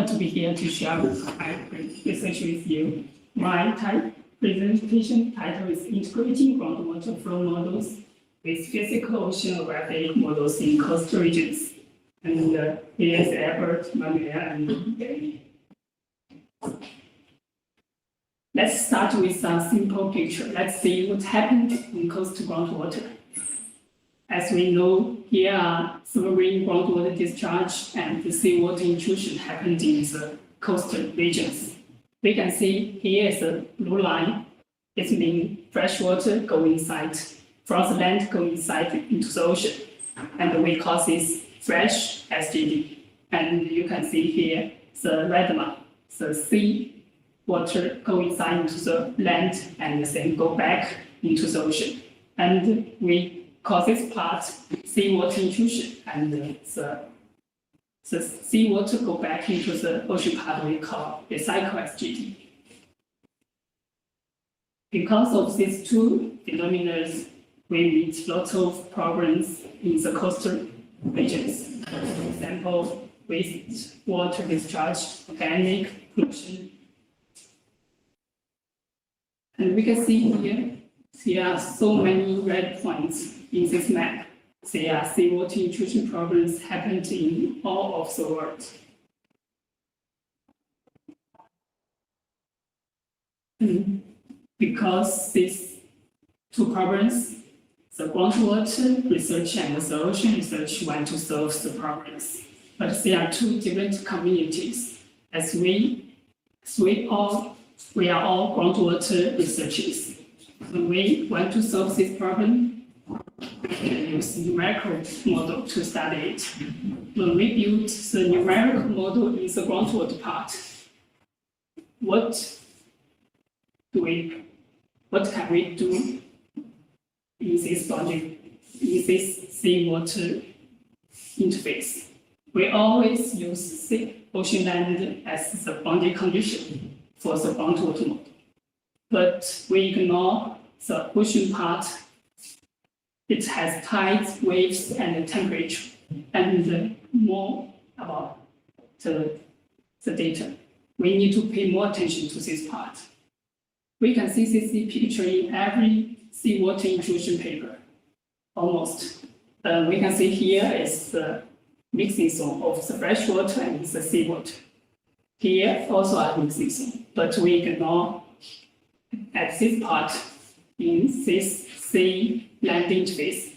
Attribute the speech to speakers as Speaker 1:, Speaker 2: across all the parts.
Speaker 1: honored to be here to share my research with you. My presentation title is Integrating Groundwater Flow Models with Physical Oceanographic Models in Coastal Regions. And here is Albert, Manuel, and Danny. Let's start with a simple picture. Let's see what happened in coastal groundwater. As we know, here are submarine groundwater discharge and the seawater intrusion happened in the coastal regions. We can see here is a blue line. It means fresh water go inside, from the land go inside into the ocean. And we call this fresh SGD. And you can see here the red one, the sea water go inside into the land and then go back into the ocean. And we call this part seawater intrusion, and the seawater go back into the ocean part we call recycle SGD. Because of these two phenomena, we meet lots of problems in the coastal regions. For example, wastewater discharge, organic pollution. And we can see here, there are so many red points in this map. There are seawater intrusion problems happened in all of the world. Because these two problems, the groundwater research and the ocean research want to solve the problems. But there are two different communities. As we are all groundwater researchers. When we want to solve this problem, we can use numerical model to study it. When we build the numerical model in the groundwater part, what can we do in this boundary, in this seawater interface? We always use the ocean land as the boundary condition for the groundwater model. But we ignore the ocean part. It has tides, waves, and temperature, and more about the data. We need to pay more attention to this part. We can see this picture in every seawater intrusion paper, almost. We can see here is the mixing zone of the fresh water and the seawater. Here also a mixing zone, but we ignore at this part in this sea land interface.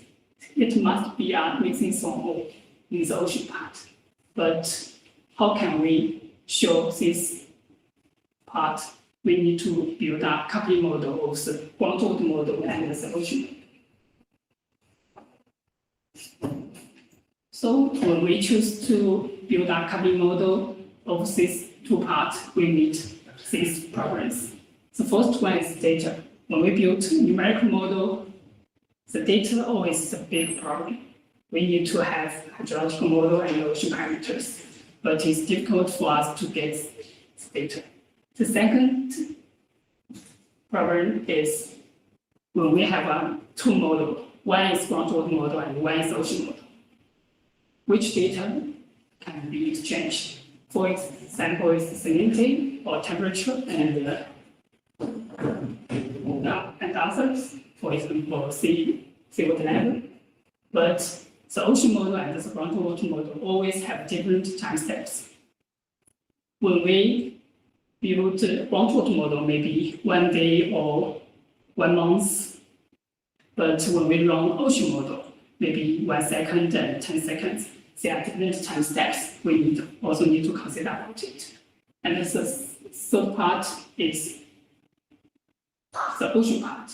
Speaker 1: It must be a mixing zone in the ocean part. But how can we show this part? We need to build a coupling model of the groundwater model and the ocean model. So when we choose to build a coupling model of these two parts, we meet these problems. The first one is data. When we build a numerical model, the data always is a big problem. We need to have hydrological model and ocean parameters, but it's difficult for us to get the data. The second problem is when we have two models. One is groundwater model and one is ocean model. Which data can be exchanged? For example, is salinity or temperature and others, for example, seawater level. But the ocean model and the groundwater model always have different time steps. When we build the groundwater model, maybe 1 day or 1 month. But when we run ocean model, maybe 1 second and 10 seconds. There are different time steps we also need to consider about it. And the third part is the ocean part.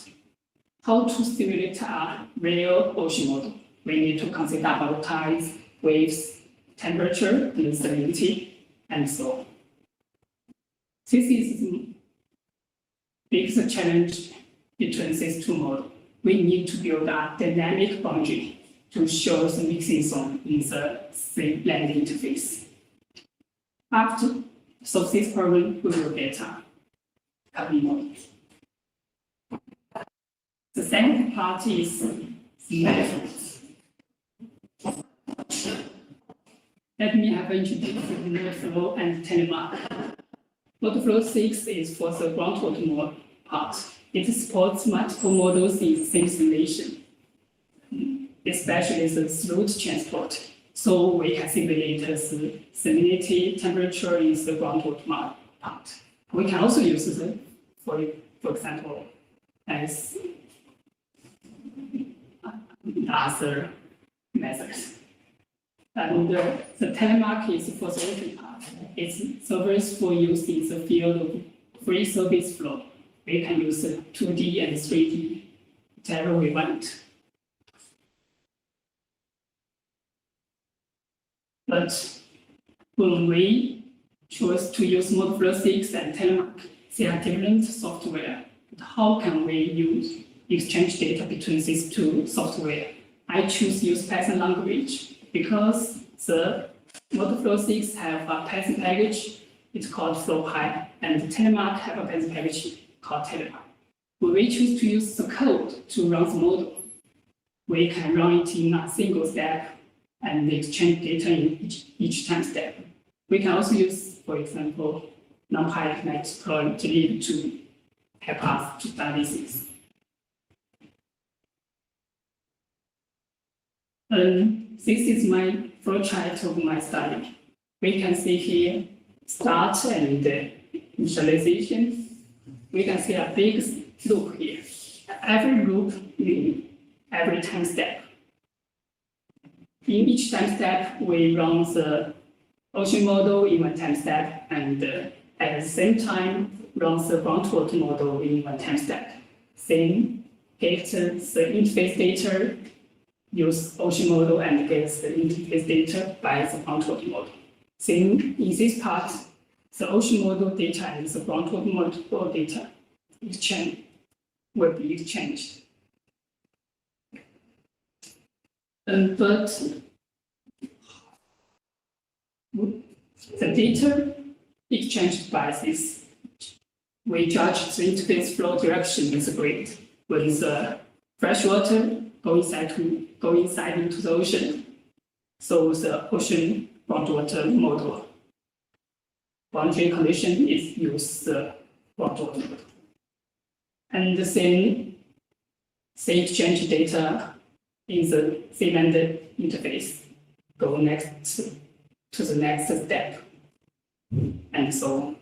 Speaker 1: How to simulate a real ocean model? We need to consider about tides, waves, temperature, and salinity, and so on. This is the biggest challenge between these two models. We need to build a dynamic boundary to show the mixing zone in the sea land interface. After solve this problem, we will get a coupling model. The second part is the methods. Let me have introduced node flow and telemark. Node flow 6 is for the groundwater part. It supports multiple models in the same simulation, especially the slowed transport. So we can simulate the salinity temperature in the groundwater part. We can also use it, for example, as other methods. And the telemark is for the open part. It serves for use in the field of free surface flow. We can use 2D and 3D, whatever we want. But when we choose to use Node flow 6 and telemark, they are different software. But how can we exchange data between these two software? I choose use Python language because the Node flow 6 have a Python package. It's called FlowPy, and the telemark have a Python package called telemark. When we choose to use the code to run the model, we can run it in a single step and exchange data in each time step. We can also use, for example, NumPy matplotlib to help us to study this. This is my flowchart of my study. We can see here start and initialization. We can see a big loop here. Every loop in every time step. In each time step, we run the ocean model in one time step, and at the same time, run the groundwater model in one time step. Then get the interface data, use ocean model, and get the interface data by the groundwater model. Then in this part, the ocean model data and the groundwater model data will be exchanged. But the data exchanged by this, we judge the interface flow direction is great. When the fresh water go inside into the ocean, so the ocean groundwater model boundary condition is use the groundwater model. And then they exchange data in the sealand interface, go next to the next step, and so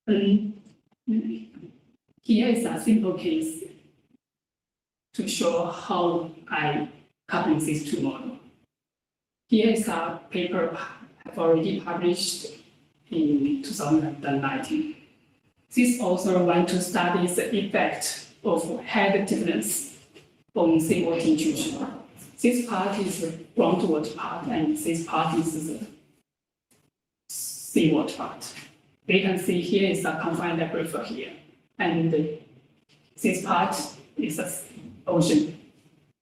Speaker 1: on. Here is a simple case to show how I couple these two models. Here is a paper I've already published in 2019. This author wants to study the effect of head difference on seawater intrusion. This part is the groundwater part, and this part is the seawater part. We can see here is a confined aquifer here, and this part is the ocean.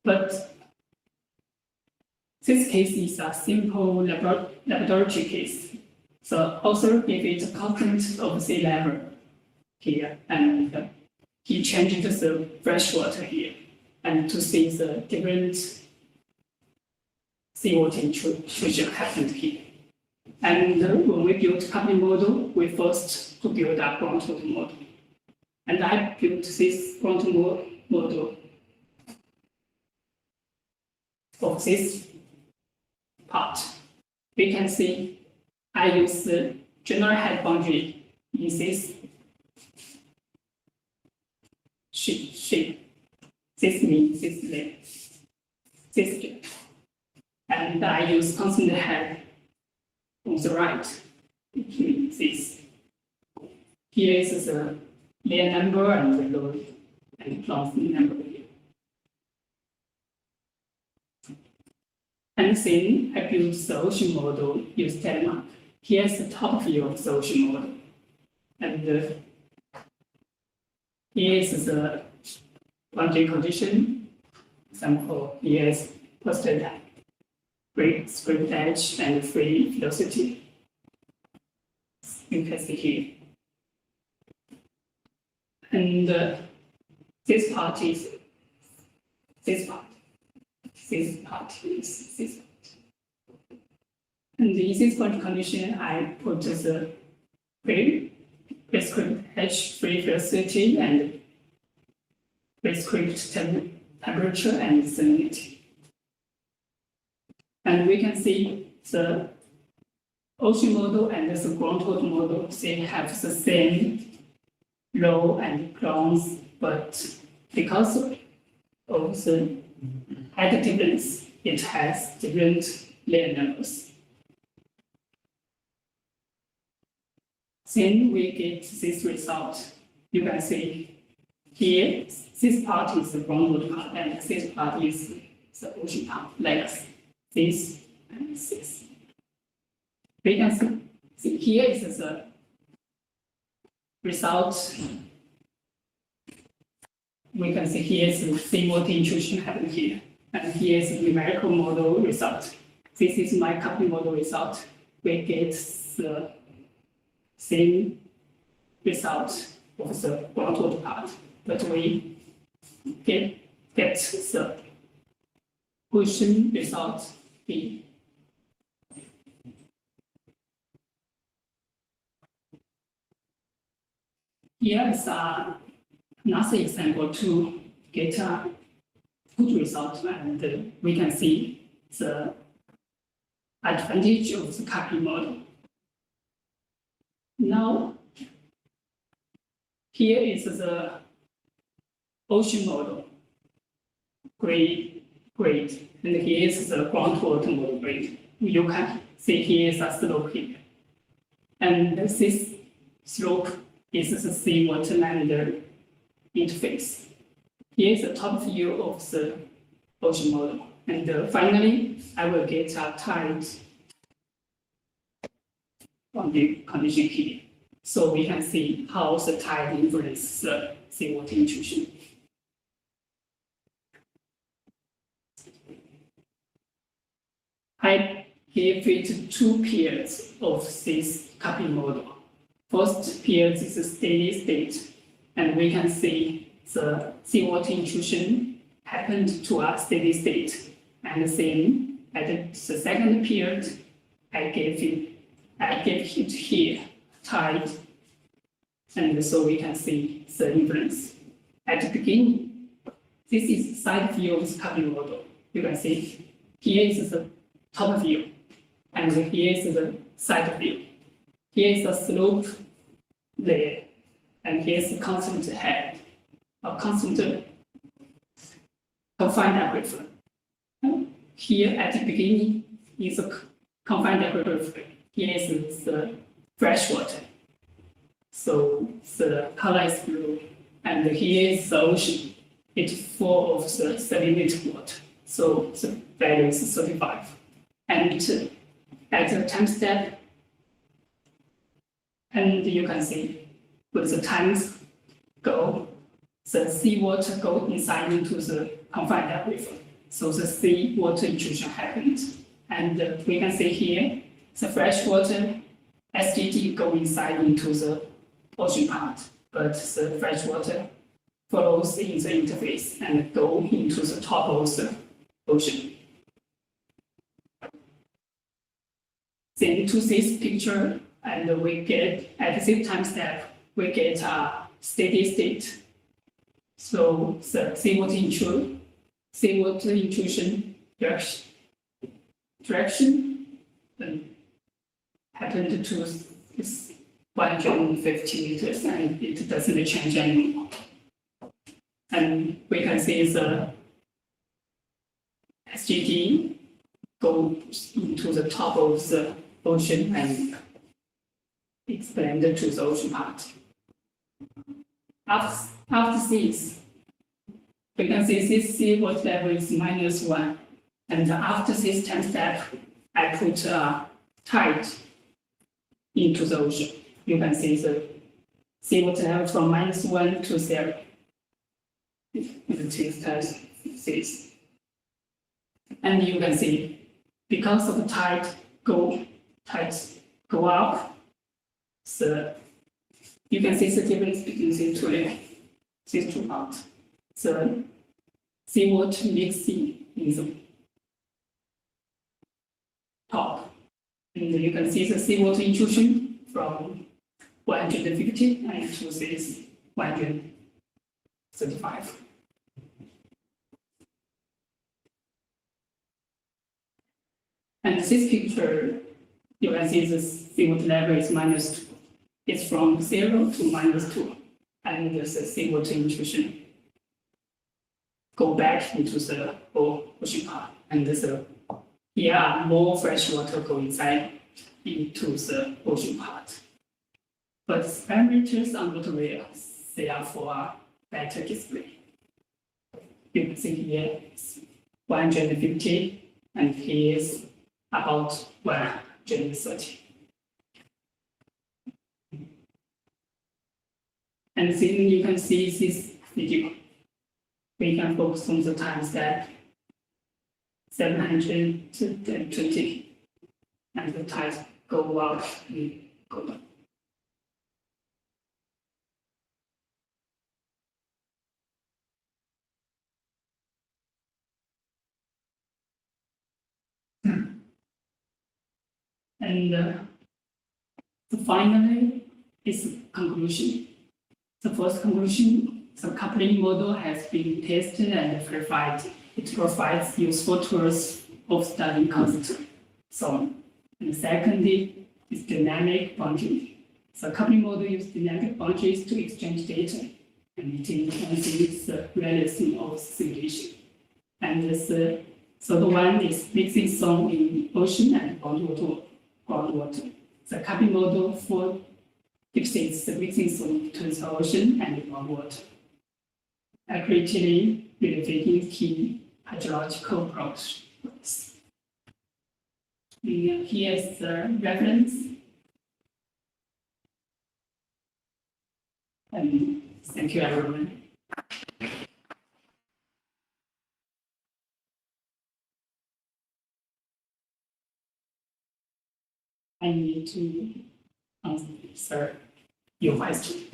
Speaker 1: But this case is a simple laboratory case. The author gave it a constant of sea level here, and he changed the fresh water here, and to see the different seawater intrusion happened here. And when we built coupling model, we first to build a groundwater model. And I built this groundwater model of this part. We can see I use the general height boundary in this shape. This means this length, this shape. And I use constant height on the right, which means this. Here is the layer number and the load and cloth number here. And then I built the ocean model, use telemark. Here's the top view of the ocean model. And here is the boundary condition. Example, here is posted script edge and free velocity. You can see here. And this part is this part. This part is this part. And in this part condition, I put the prescribed H free velocity and prescribed temperature and salinity. And we can see the ocean model and the groundwater model, they have the same low and grounds, but because of the height difference, it has different layer numbers. Then we get this result. You can see here, this part is the groundwater part, and this part is the ocean part, like this and this. We can see here is the result. We can see here is the seawater intrusion happening here, and here is the numerical model result. This is my coupling model result. We get the same result of the groundwater part, but we get the ocean result B. Here is another example to get a good result, and we can see the advantage of the coupling model. Now, here is the ocean model, grade, and here is the groundwater model grade. You can see here is a slope here, and this slope is the seawater land interface. Here is the top view of the ocean model, and finally, I will get a tide on the condition here, so we can see how the tide influences the seawater intrusion. I gave it two periods of this coupling model. First period is a steady state, and we can see the seawater intrusion happened to a steady state. And then at the second period, I gave it here, tide, and so we can see the influence. At the beginning, this is side view of the coupling model. You can see here is the top view, and here is the side view. Here is the slope layer, and here is the constant head, a constant confined aquifer. Here at the beginning is a confined aquifer. Here is the freshwater. So the color is blue, and here is the ocean. It's full of the salinated water. So the value is 35. And at the time step, and you can see with the times go, the seawater go inside into the confined aquifer. So the seawater intrusion happened. And we can see here, the freshwater SGT go inside into the ocean part, but the freshwater follows in the interface and go into the top of the ocean. Then to this picture, and we get, at this time step, we get a steady state. So the seawater intrusion direction happened to this 150 meters, and it doesn't change anymore. And we can see the SGT goes into the top of the ocean and expand to the ocean part. After this, we can see this seawater level is -1. And after this time step, I put a tide into the ocean. You can see the seawater level from -1 to 0. It is this. And you can see, because of the tides go up, so you can see the difference between these two parts. So seawater mixing in the top. And you can see the seawater intrusion from 150 and to this 135. And this picture, you can see the seawater level is -2. It's from 0 to -2. And the seawater intrusion go back into the ocean part. And here are more fresh water go inside into the ocean part. But the parameters are not real. They are for a better display. You can see here it's 150, and here is about 130. And then you can see this video. We can focus on the time step 720, and the tides go up and go down. And finally is conclusion. The first conclusion, the coupling model has been tested and verified. It provides useful tools of studying constant zone. And secondly, is dynamic boundary. The coupling model uses dynamic boundaries to exchange data, and it enhances the realism of simulation. And the third one is mixing zone in ocean and groundwater. The coupling model fixates the mixing zone between the ocean and groundwater, accurately relating key hydrological properties. Here is the reference. And thank you, everyone. I need to answer your question.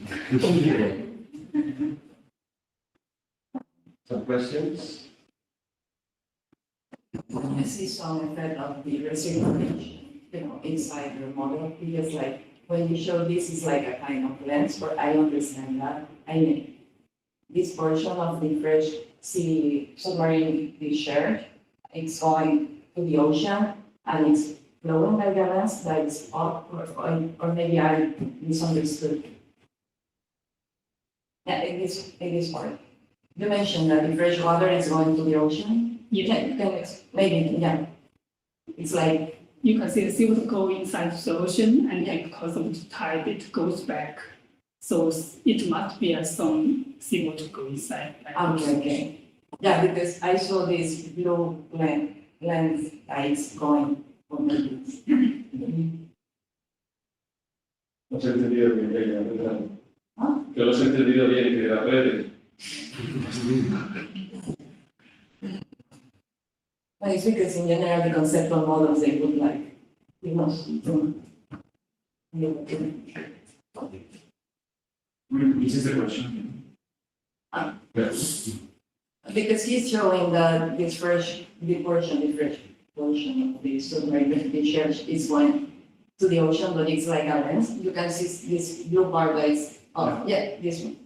Speaker 2: Some questions?
Speaker 3: I see some effect of the reciprocation, inside the model, because like when you show this is like a kind of lens, but I understand that. I mean, this portion of the fresh sea submarine discharge, it's going to the ocean and it's flowing by the lens that is up, or maybe I misunderstood. Yeah, it is part. You mentioned that the fresh water is going to the ocean. You can maybe, yeah. It's like
Speaker 1: you can see the seawater go inside the ocean, and then because of the tide, it goes back. So it must be some seawater go inside.
Speaker 3: okay. Yeah, because I saw this blue lens lights going from the
Speaker 2: Los he entendido bien, ¿verdad?
Speaker 3: ¿Ah?
Speaker 2: Que los he entendido bien, que la red.
Speaker 3: Well, it's because in general the conceptual models they would like,
Speaker 2: Which is the question? Yes.
Speaker 3: because he's showing that the fresh portion of the submarine discharge is going to the ocean, but it's like a lens. You can see this blue bar that is, this one.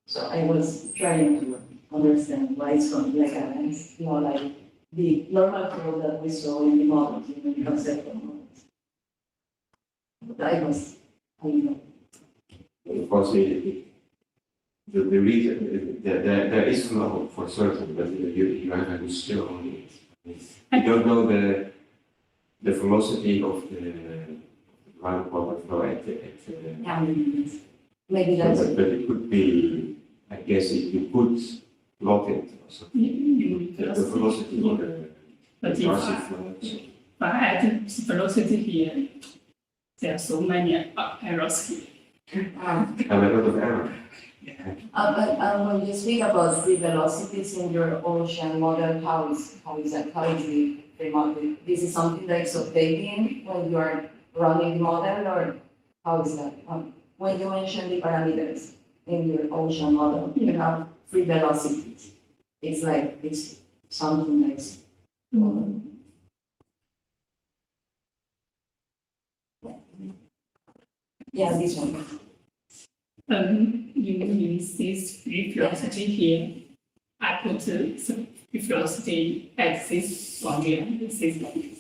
Speaker 3: So I was trying to understand why it's going like a lens, like the normal flow that we saw in the models, in the conceptual models. But I don't know.
Speaker 2: Of course, the reason there is no for certain, but you have a skill on it. You don't know the velocity of the groundwater flow at
Speaker 3: Maybe that's
Speaker 2: but it could be, I guess, if you could plot it or something. The velocity of
Speaker 1: But
Speaker 2: the
Speaker 1: if
Speaker 2: RC flow.
Speaker 1: but at the velocity here, there are so many errors here.
Speaker 2: And a lot of error.
Speaker 3: But when you speak about the velocities in your ocean model, how is that? How is the model? This is something that is updating when you are running the model, or how is that? When you mention the parameters in your ocean model, you have free velocities. It's like, it's something like, yeah, this one.
Speaker 1: You this free velocity here. I put the free velocity at this boundary and this boundary.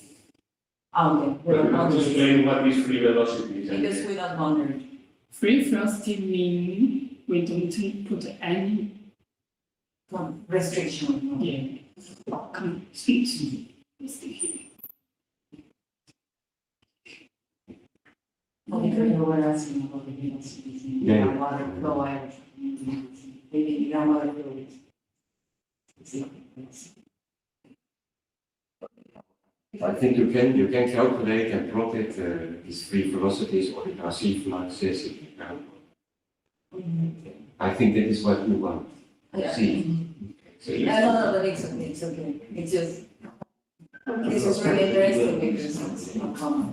Speaker 3: Okay.
Speaker 4: But you have to explain what is free velocity.
Speaker 3: Because we don't wonder.
Speaker 1: Free velocity means we don't put any
Speaker 3: Restriction.
Speaker 1: constraint.
Speaker 3: Because you were asking about the velocities in groundwater flow, maybe groundwater flow.
Speaker 2: I think you can calculate and plot it, these free velocities or the RC fluxes in the ground. I think that is what you want to see. So
Speaker 3: No, but it's okay. It's just, this is really interesting because it's common.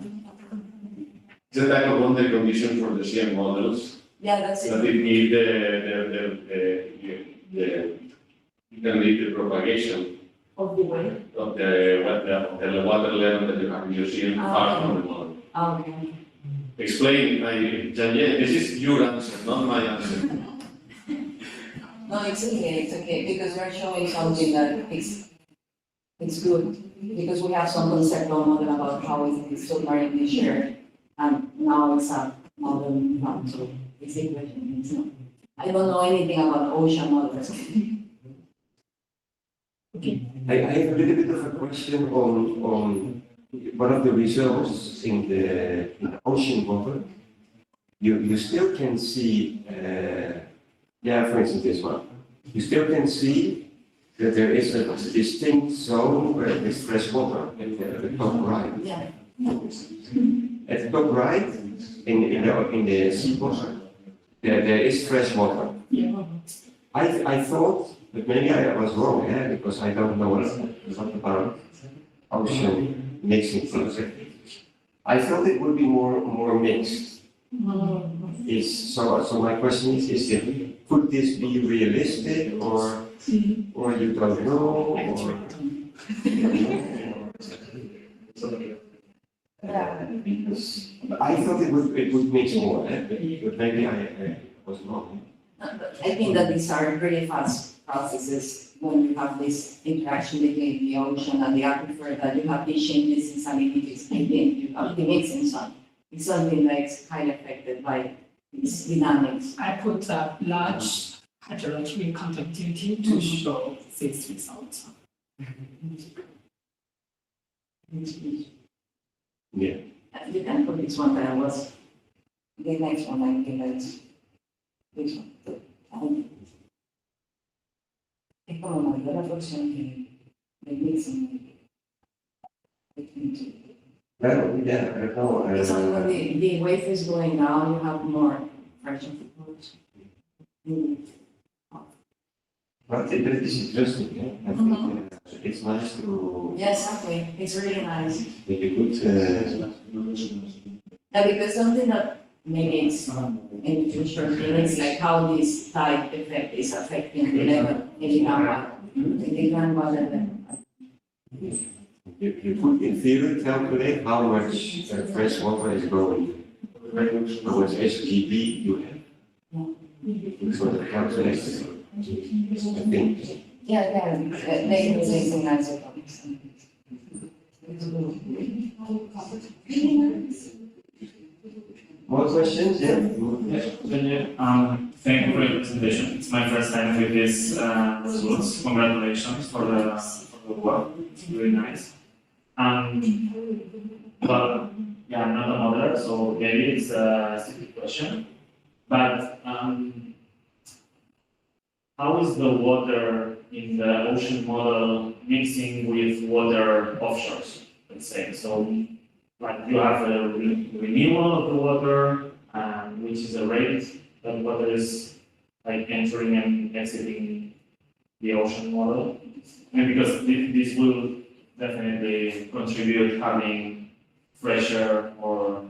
Speaker 4: It's a type of boundary condition for the CM models,
Speaker 3: Yeah, that's
Speaker 4: that
Speaker 3: it.
Speaker 4: it need you can lead the propagation
Speaker 3: Of the way.
Speaker 4: of the water level that you have in your CM far from the model.
Speaker 3: Okay.
Speaker 4: Explain, Jiangyue, this is your answer, not my answer.
Speaker 3: No, it's okay, because we're showing something that it's good, because we have some conceptual model about how is submarine discharge, and now it's a model fact, so it's a question, it's not. I don't know anything about ocean models.
Speaker 2: I have a little bit of a question on one of the results in the ocean water. You still can see, for instance, this one. You still can see that there is a distinct zone where there's fresh water at the top right.
Speaker 3: Yeah.
Speaker 2: At the top right, in the seawater, there is fresh water.
Speaker 1: Yeah.
Speaker 2: I thought, but maybe I was wrong, because I don't know a lot about ocean mixing things. I thought it would be more mixed. So my question is could this be realistic or you don't know or I thought it would mix more, but maybe I was wrong.
Speaker 3: I think that these are very fast processes when you have this interaction between the ocean and the aquifer, that you have these changes in salinities, and then you have the mixing zone. It's something that's highly affected by its dynamics.
Speaker 1: I put a large hydrology conductivity to show this result.
Speaker 2: Yeah.
Speaker 3: You can put this one that was, the next one, I think that's this one. Es como mayor la porción del mixing.
Speaker 2: Yeah, I don't know.
Speaker 3: It's only when the wave is going down, you have more pressure.
Speaker 2: But it is interesting, I think it's nice to
Speaker 3: Yes, exactly. It's really nice.
Speaker 2: make a good.
Speaker 3: Yeah, because something that maybe it's in the future, it's like how this tide effect is affecting the level in the groundwater level.
Speaker 2: You could in theory calculate how much fresh water is going, how much SGB you have. So that calculates, I think.
Speaker 3: Yeah, they can say some nice
Speaker 2: More questions? Yeah.
Speaker 5: Thank you for your presentation. It's my first time with these results. Congratulations for the work. It's really nice. Well, yeah, I'm not a modeler, so maybe it's a stupid question. But how is the water in the ocean model mixing with water offshores, let's say? So, like you have a renewal of the water, which is a rate that water is like entering and exiting the ocean model. And because this will definitely contribute having fresher or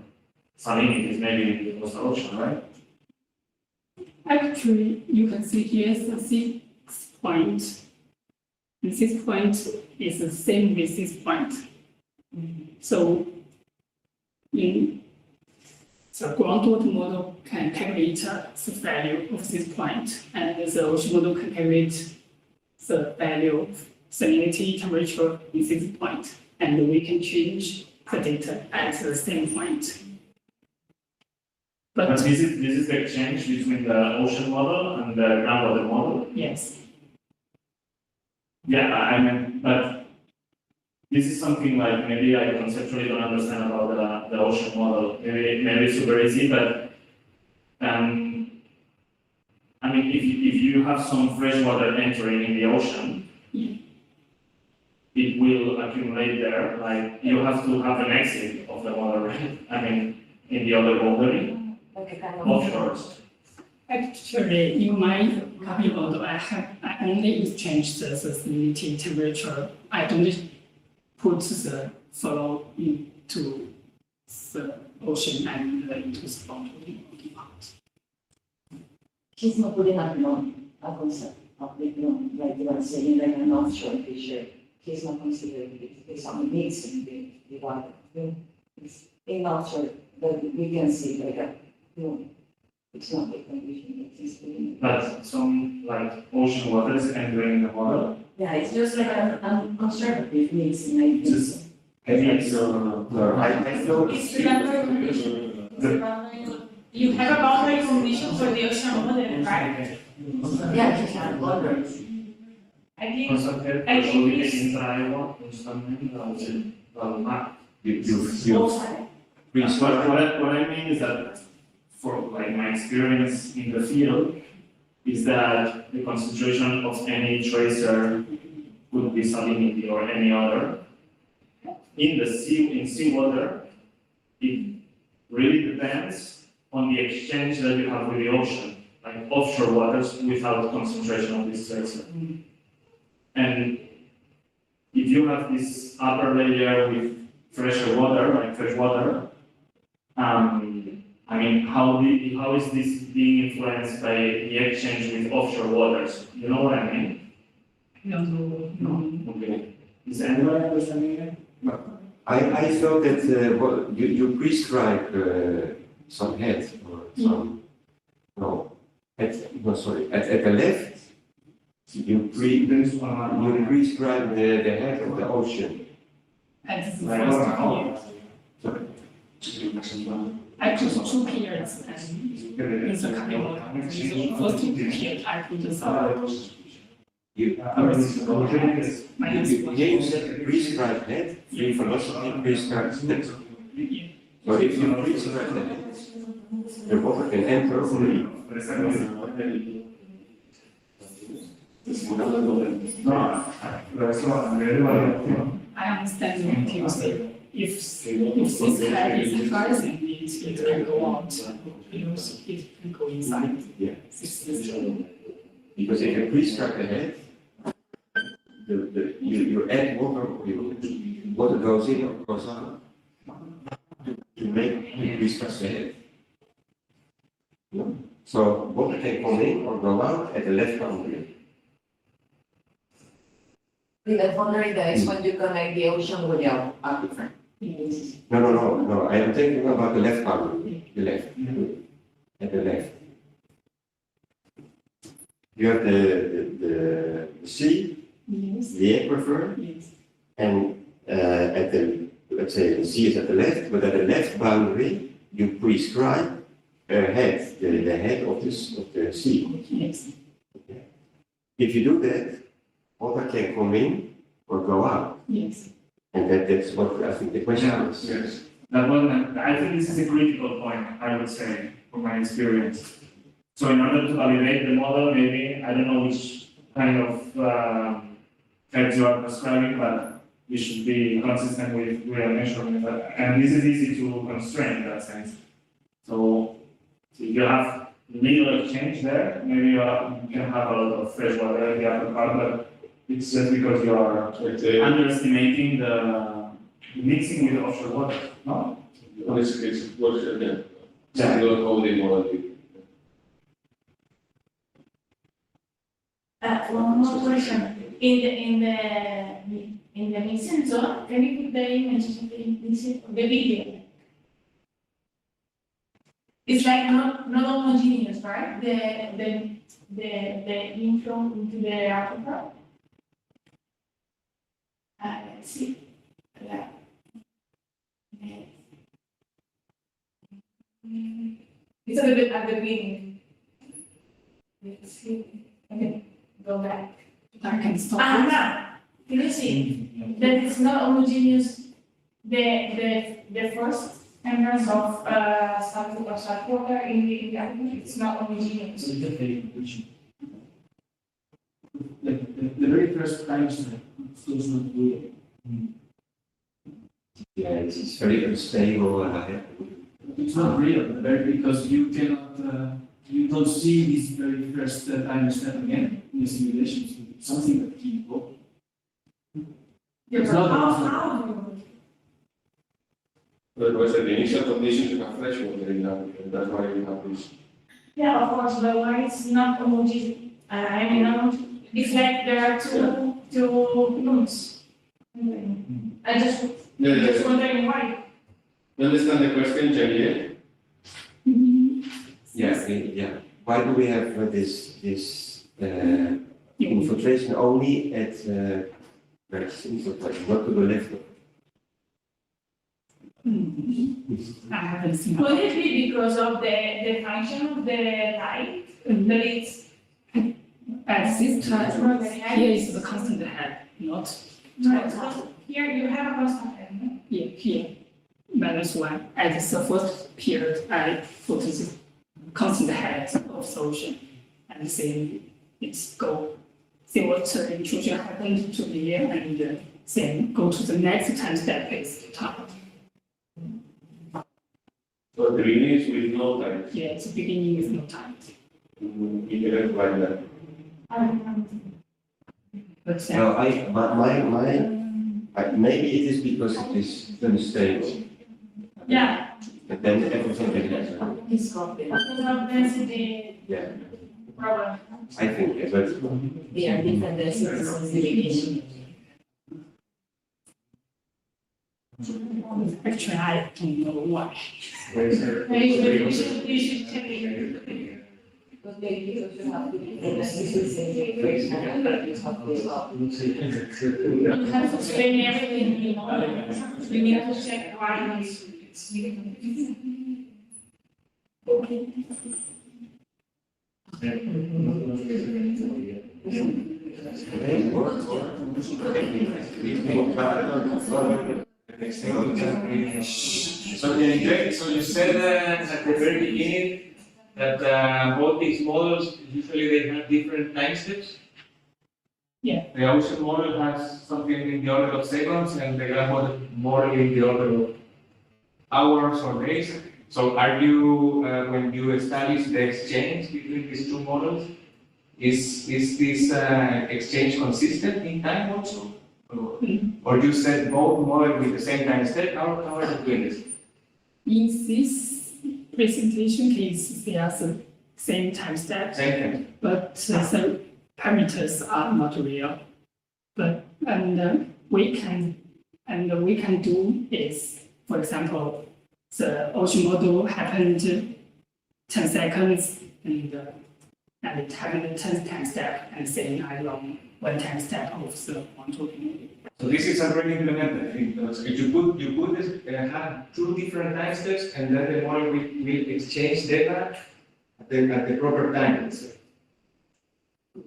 Speaker 5: salinities maybe in the coastal ocean, right?
Speaker 1: Actually, you can see here the 6 point this point is the same with this point. So in the groundwater model can calculate the value of this point, and the ocean model can calculate the value of salinity temperature in this point, and we can change the data at the same point.
Speaker 5: But this is the exchange between the ocean model and the groundwater model.
Speaker 1: Yes,
Speaker 5: Yeah, I mean, but this is something like maybe I conceptually don't understand about the ocean model. Maybe it's super easy, but I mean, if you have some fresh water entering in the ocean, it will accumulate there. Like you have to have an exit of the water, right? I mean, in the other boundary,
Speaker 3: Like a kind of.
Speaker 5: offshores.
Speaker 1: actually, in my copy model, I only exchange the salinity temperature. I don't put the flow into the ocean and into the boundary part.
Speaker 3: He's not putting up a concept of the like you are saying, like an offshore fisher. He's not considering it, he's only mixing the water. It's in offshore, but we can see like a, it's not the condition that is doing.
Speaker 5: But some like ocean waters entering the model.
Speaker 3: Yeah, it's just like a conservative mixing, I think.
Speaker 5: Just-
Speaker 2: I thought.
Speaker 6: It's the boundary condition. It's the boundary. You have a boundary condition for the ocean model, right?
Speaker 3: Yeah, just have boundaries.
Speaker 6: I think
Speaker 5: Concentrate
Speaker 6: I think
Speaker 5: solamente
Speaker 6: it's-
Speaker 5: entrare constantmente dal mare.
Speaker 3: Both sides.
Speaker 5: What I mean is that for like my experience in the field is that the concentration of any tracer could be salinity or any other. In seawater, it really depends on the exchange that you have with the ocean, like offshore waters without concentration of this tracer. And if you have this upper layer with fresher water, like fresh water, I mean, how is this being influenced by the exchange with offshore waters? You know what I mean? No? Okay. Is anyone understanding it?
Speaker 2: I thought that you prescribe some head or some at the left you prescribe the head of the ocean.
Speaker 1: At the first period, I put 2 periods and in the copy model, in the first period, I put the minus
Speaker 2: You said prescribe head, free philosophy prescribes head. So if you prescribe the head, the water can enter only.
Speaker 1: I understand what you say. If this head is rising, it can go out, because it can go inside.
Speaker 2: Yeah.
Speaker 1: This is
Speaker 2: Because if you prescribe the head, you add water, water goes in or goes out to make you prescribe the head. So water can come in or go out at the left boundary.
Speaker 3: The boundary there is when you connect the ocean with the aquifer.
Speaker 2: No. I am thinking about the left boundary, the left, at the left. You have the sea,
Speaker 1: Yes,
Speaker 2: the aquifer,
Speaker 1: yes,
Speaker 2: and at the, let's say the sea is at the left, but at the left boundary, you prescribe a head, the head of the sea.
Speaker 1: yes.
Speaker 2: If you do that, water can come in or go out.
Speaker 1: Yes.
Speaker 2: And that's what I think the question is.
Speaker 5: Yes. That one, I think this is a critical point, I would say, from my experience. So in order to validate the model, maybe, I don't know which kind of heads you are prescribing, but you should be consistent with real measurement. And this is easy to constrain in that sense. So if you have little exchange there, maybe you can have a lot of fresh water in the upper part, but it's just because you are underestimating the mixing with offshore water, no?
Speaker 4: It's what again? Single holding model.
Speaker 6: One more question. in the mixing zone, can you put the image of the video? It's like not homogeneous, right? The inflow into the aquifer. Let's see. Yeah. It's a little bit at the beginning. Let's see. Okay, go back.
Speaker 1: I can stop.
Speaker 6: Now, can you see that it's not homogeneous? The first entrance of saltwater in the aquifer, it's not homogeneous.
Speaker 7: The very first time step does not do it.
Speaker 2: Yeah, it's very unstable.
Speaker 7: It's not real, because you cannot, you don't see this very first time step again in the simulation. So it's something that you go. It's not
Speaker 6: How do you?
Speaker 4: But was the initial conditions you have fresh water in that, and that's why you have this.
Speaker 6: Yeah, of course, but why it's not homogeneous? I mean, it's like there are two moons. I just wondering why.
Speaker 4: You understand the question, Jiangyue?
Speaker 2: Yeah. Why do we have this infiltration only at where it's infiltration, not to the left?
Speaker 1: I haven't seen.
Speaker 6: Could it be because of the function of the light? That it's
Speaker 1: At this time, here is the constant head, not
Speaker 6: here you have a constant head.
Speaker 1: here. -1. At the first period, I put the constant head of the ocean and say it's go seawater intrusion happened to be here and then go to the next time step is time.
Speaker 4: So the beginning is with no time.
Speaker 1: Yeah, the beginning is no time.
Speaker 4: You didn't like that.
Speaker 1: But then,
Speaker 2: No, maybe it is because it is unstable.
Speaker 6: Yeah,
Speaker 2: And then everything can happen.
Speaker 3: It's copied.
Speaker 6: because of density
Speaker 2: Yeah,
Speaker 6: problem.
Speaker 2: I think, but
Speaker 3: They are different densities in the beginning.
Speaker 1: actually, I don't know why.
Speaker 6: You should check it.
Speaker 3: Because they you have to be densities in the first moment, but you have to
Speaker 6: You have to explain everything, you know. You need to check why it's
Speaker 8: So you said at the very beginning that both these models, usually they have different time steps?
Speaker 1: Yeah.
Speaker 8: The ocean model has something in the order of seconds and the groundwater model in the order of hours or days. So are you, when you establish the exchange between these two models, is this exchange consistent in time also? Or you set both models with the same time step? How are you doing this?
Speaker 1: In this presentation case, they are the same time steps,
Speaker 8: Same time.
Speaker 1: but the parameters are not real. But we can do is, for example, the ocean model happened 10 seconds and it happened 10 time step and saying I long 1 time step of the model.
Speaker 8: So this is already implemented. Because if you put this, have two different time steps, and then the model will exchange data at the proper time. Let's say.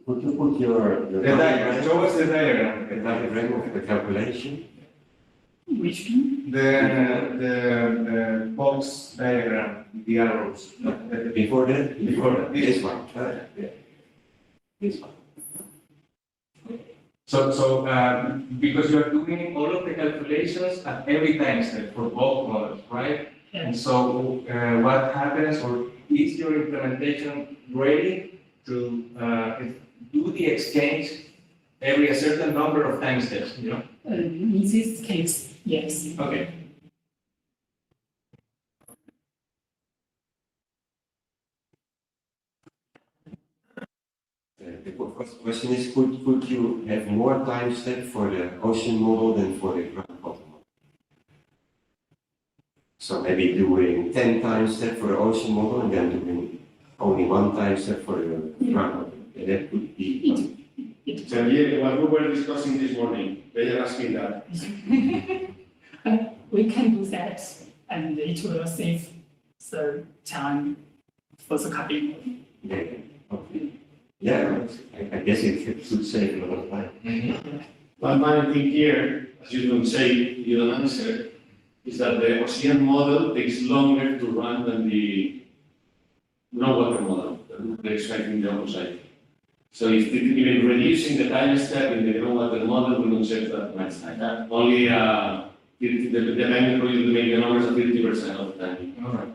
Speaker 2: could you put your
Speaker 8: The diagram. Show us the diagram.
Speaker 2: the diagram of the calculation?
Speaker 1: Which one?
Speaker 8: The box diagram, the arrows.
Speaker 2: Before that?
Speaker 8: Before that.
Speaker 2: This one. Yeah. This one.
Speaker 8: So because you are doing all of the calculations at every time step for both models, right?
Speaker 1: Yeah.
Speaker 8: And so what happens, or is your implementation ready to do the exchange every a certain number of time steps? You know?
Speaker 1: In this case, yes.
Speaker 8: Okay.
Speaker 2: For question is, could you have more time step for the ocean model than for the groundwater model? So maybe doing 10 time step for the ocean model and then doing only 1 time step for the groundwater. And that could be.
Speaker 4: Jiangyue, what we were discussing this morning, they are asking that.
Speaker 1: We can do that, and it will save the time for the copying.
Speaker 2: Yeah, okay. Yeah, I guess it should save a lot of time.
Speaker 4: But my thing here, as you don't say, you don't answer, is that the ocean model takes longer to run than the groundwater model that we're expecting the outside. So if even reducing the time step in the groundwater model, we don't save that much time. Only the time for you to make the numbers of 50% of the time.
Speaker 8: All right.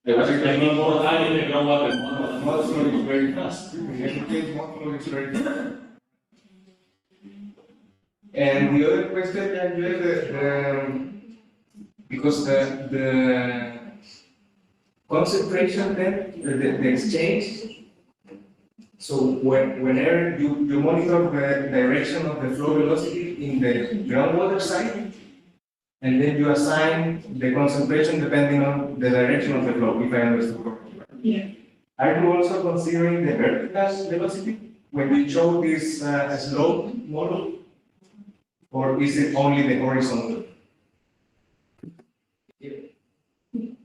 Speaker 4: I was expecting more time in the groundwater model.
Speaker 8: Model flow is very fast. The application model flow is very fast. And the other question that you have, because the concentration then, the exchange, so whenever you monitor the direction of the flow velocity in the groundwater side, and then you assign the concentration depending on the direction of the flow, if I understood correctly.
Speaker 1: Yeah.
Speaker 8: Are you also considering the vertical velocity when you show this slope model? Or is it only the horizontal?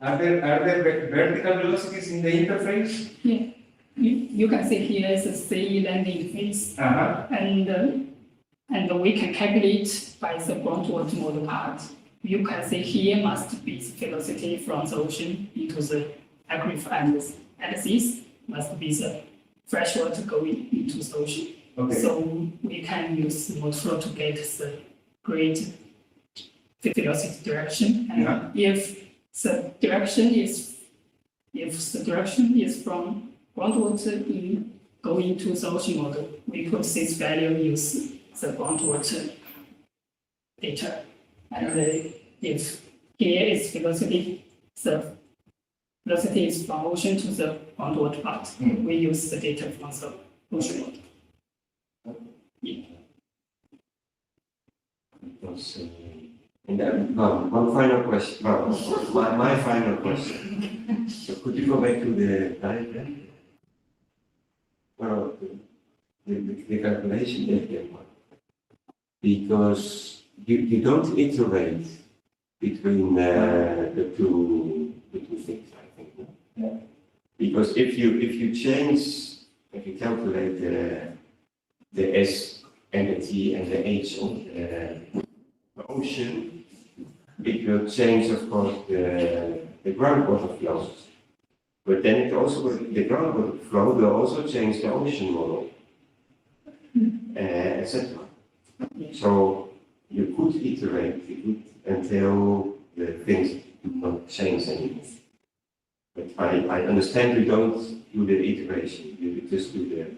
Speaker 8: Are there vertical velocities in the interface?
Speaker 1: Yeah. You can see here is the sea landing phase, and we can calculate by the groundwater model part. You can see here must be the velocity from the ocean into the aquifer, and this must be the freshwater going into the ocean.
Speaker 8: Okay.
Speaker 1: So we can use the flow to get the great velocity direction. And if the direction is from groundwater in going to the ocean model, we put this value use the groundwater data. And if here is velocity, the velocity is from ocean to the groundwater part. We use the data from the ocean model. Yeah.
Speaker 2: And then, one final question. My final question. So could you go back to the diagram? Well, the calculation diagram. Because you don't iterate between the two things, I think. No? Yeah. Because if you calculate the S and the T and the H of the ocean, it will change, of course, the groundwater flows. But then it also the groundwater flow will also change the ocean model, etc. So you could iterate until the things do not change anymore. But I understand you don't do the iteration, you just do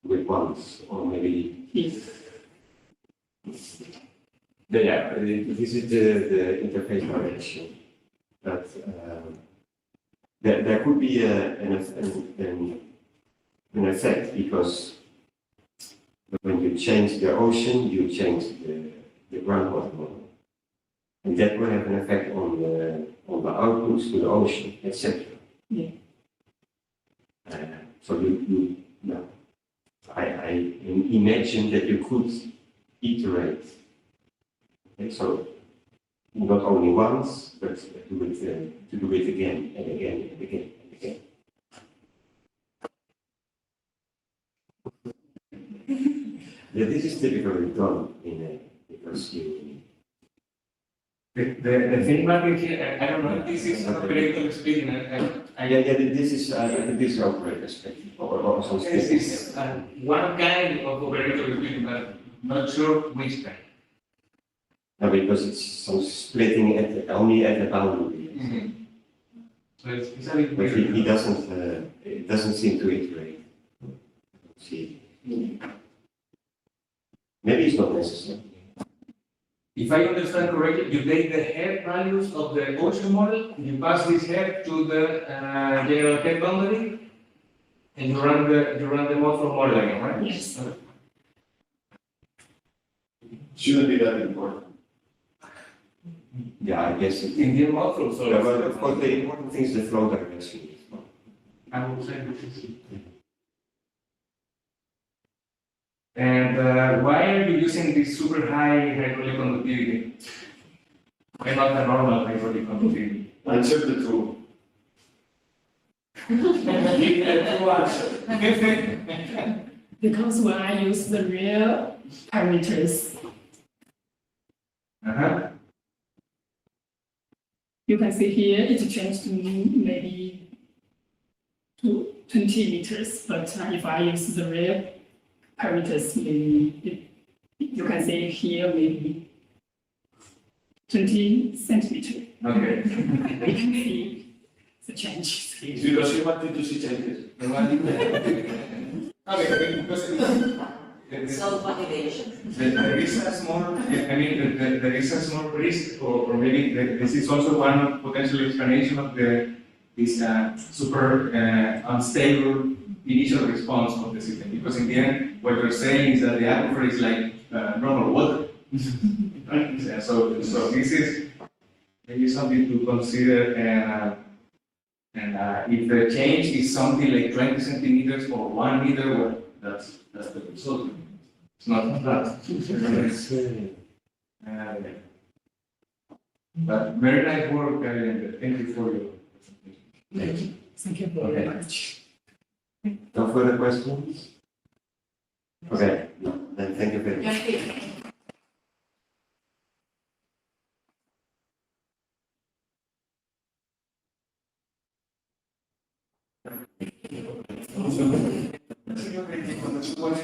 Speaker 2: it once, or maybe. Yeah, this is the interface direction. But there could be an effect, because when you change the ocean, you change the groundwater model. And that will have an effect on the outputs to the ocean, etc.
Speaker 1: Yeah.
Speaker 2: So I imagine that you could iterate. Okay, so not only once, but to do it again and again and again and again. This is typically done because you.
Speaker 8: The feedback here, I don't know if this is operator speaking.
Speaker 2: This is this is operator speaking or some
Speaker 8: This is one kind of operator speaking, but not sure which kind.
Speaker 2: No, because it's some splitting only at the boundary.
Speaker 8: So it's a bit
Speaker 2: But
Speaker 8: weird.
Speaker 2: he doesn't. It doesn't seem to iterate. See. Maybe it's not necessary.
Speaker 8: If I understand correctly, you take the head values of the ocean model, you pass this head to the general head boundary, And you run the model for modeling, right?
Speaker 1: Yes.
Speaker 4: Shouldn't be that important.
Speaker 2: Yeah, I guess it.
Speaker 8: Indian model, so.
Speaker 2: Yeah, but of course, the important thing is the flow direction.
Speaker 8: I would say this is. And why are you using this super high hydraulic conductivity? Why not the normal hydraulic conductivity?
Speaker 4: Answer the two. Give the true answer.
Speaker 1: Because when I use the real parameters,
Speaker 8: Uh-huh.
Speaker 1: you can see here it changed to maybe to 20 meters, but if I use the real parameters, maybe you can see here maybe 20 centimeters.
Speaker 8: Okay.
Speaker 1: You can see the changes here.
Speaker 4: It's because you wanted to see changes.
Speaker 8: Okay, because
Speaker 3: Self-validation.
Speaker 8: there is a small, I mean, there is a small risk, or maybe this is also one of potential explanation of this super unstable initial response of the system. Because in the end, what you're saying is that the aquifer is like normal water. Right? So this is maybe something to consider, and if the change is something like 20 centimeters or 1 meter, well, that's the result. It's not that. But very nice work, and thank you for your presentation.
Speaker 1: Thank you very much.
Speaker 2: No further questions? Okay, then thank you very much.
Speaker 8: Cuando supones